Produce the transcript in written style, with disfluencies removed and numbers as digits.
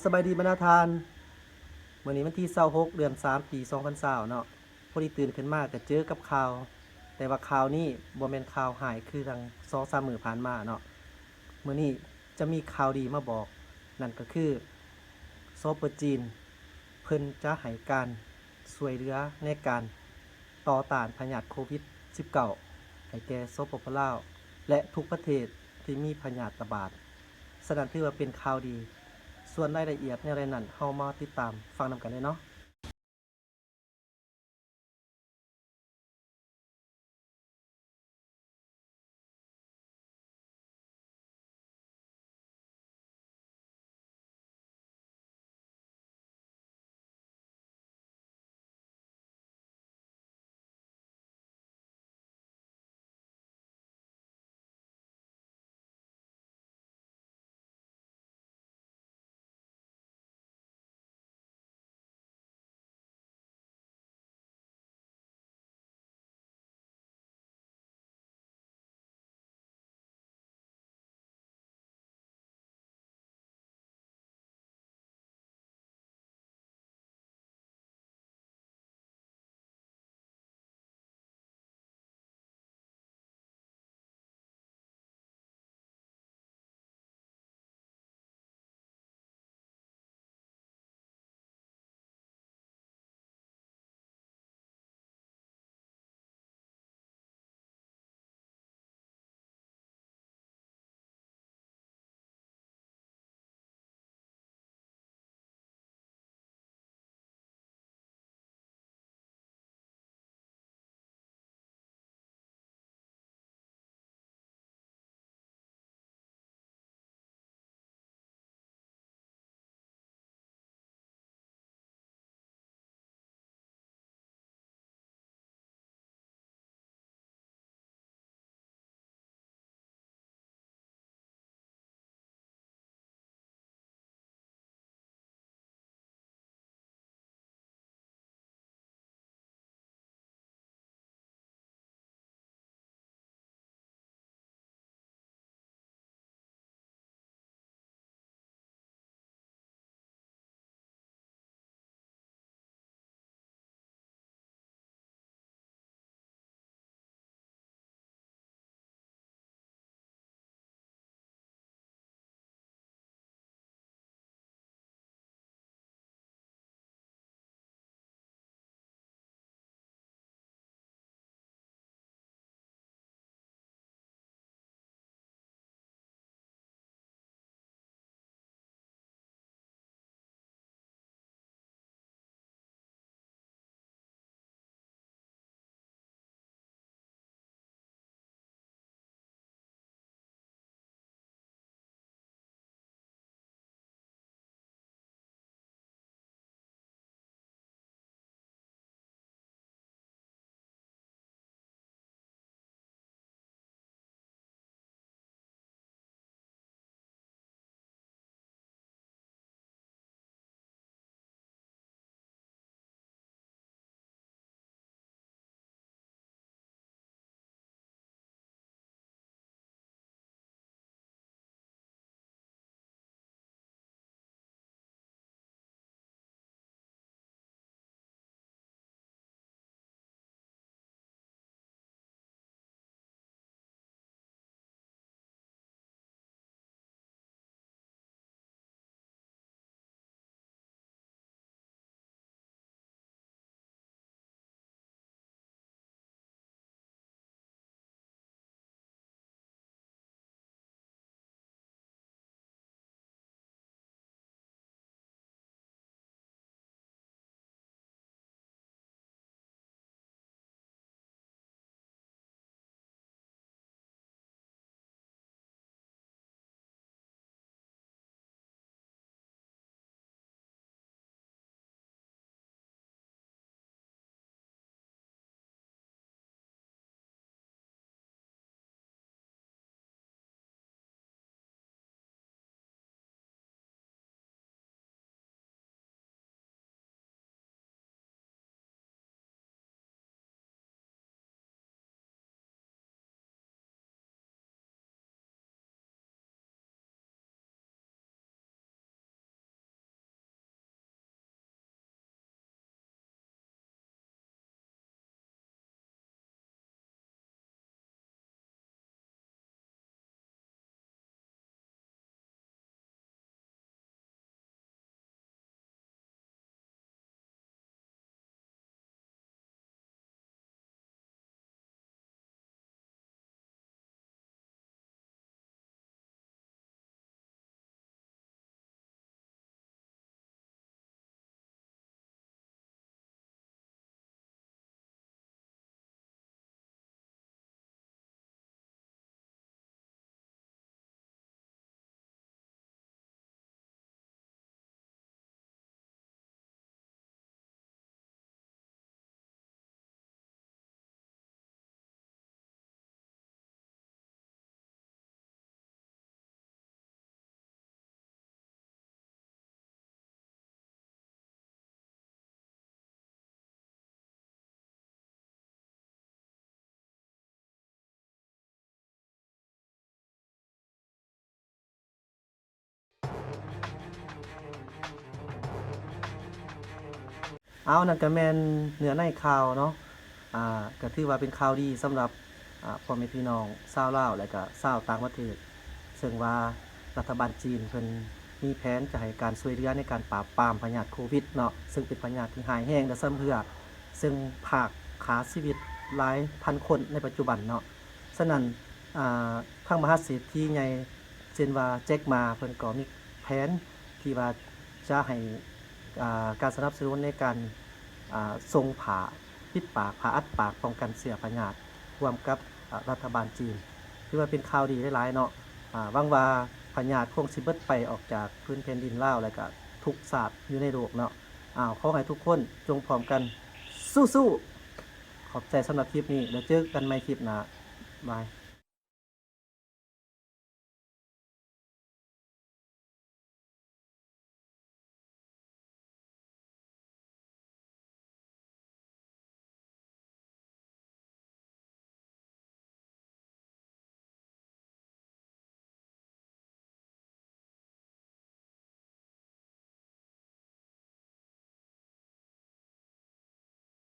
สบายดีบรรดาทานมื้อนี้วันที่26เดือน3ปี2020เนาะพอดีตื่นขึ้นมาก็เจอกับข่าวแต่ว่าข่าวนี้บ่แม่นข่าวหายคือทาง 2-3 มื้อผ่านมาเนาะมื้อนี้จะมีข่าวดีมาบอกนั่นก็คือสปจีนเพิ่นจะให้การช่วยเหลือในการต่อต้านพยาธิโควิด19ให้แก่สปปลาวและทุกประเทศที่มีพยาธิระบาดฉะนั้นถือว่าเป็นข่าวดีส่วนรายละเอียดแนวใดนั้นเฮามาติดตามฟังนำกันเลยเนาะ เอานั่นก็แม่นเนื้อในข่าวเนาะก็ถือว่าเป็นข่าวดีสำหรับพ่อแม่พี่น้องชาวลาวและก็ชาวต่างประเทศซึ่งว่ารัฐบาลจีนเพิ่นมีแผนจะให้การช่วยเหลือในการปราบปรามพยาธิโควิดเนาะซึ่งเป็นพยาธิที่หายแห้งและซ้ำเรือซึ่งภาคขาชีวิตหลายพันคนในปัจจุบันเนาะฉะนั้นทางมหาเศรษฐีใหญ่เช่นว่าแจ็คหมาเพิ่นก็มีแผนที่ว่าจะให้การสนับสนุนในการทรงผ่าปิดปากผ่าอัดปากป้องกันเชื้อพยาธิร่วมกับรัฐบาลจีนถือว่าเป็นข่าวดีหลายๆเนาะหวังว่าพยาธิคงสิเบิดไปออกจากพื้นแผ่นดินลาวแล้วก็ทุกศาสตร์อยู่ในโลกเนาะขอให้ทุกคนจงพร้อมกันสู้ๆขอบใจสำหรับคลิปนี้แล้วเจอกันใหม่คลิปหน้าบาย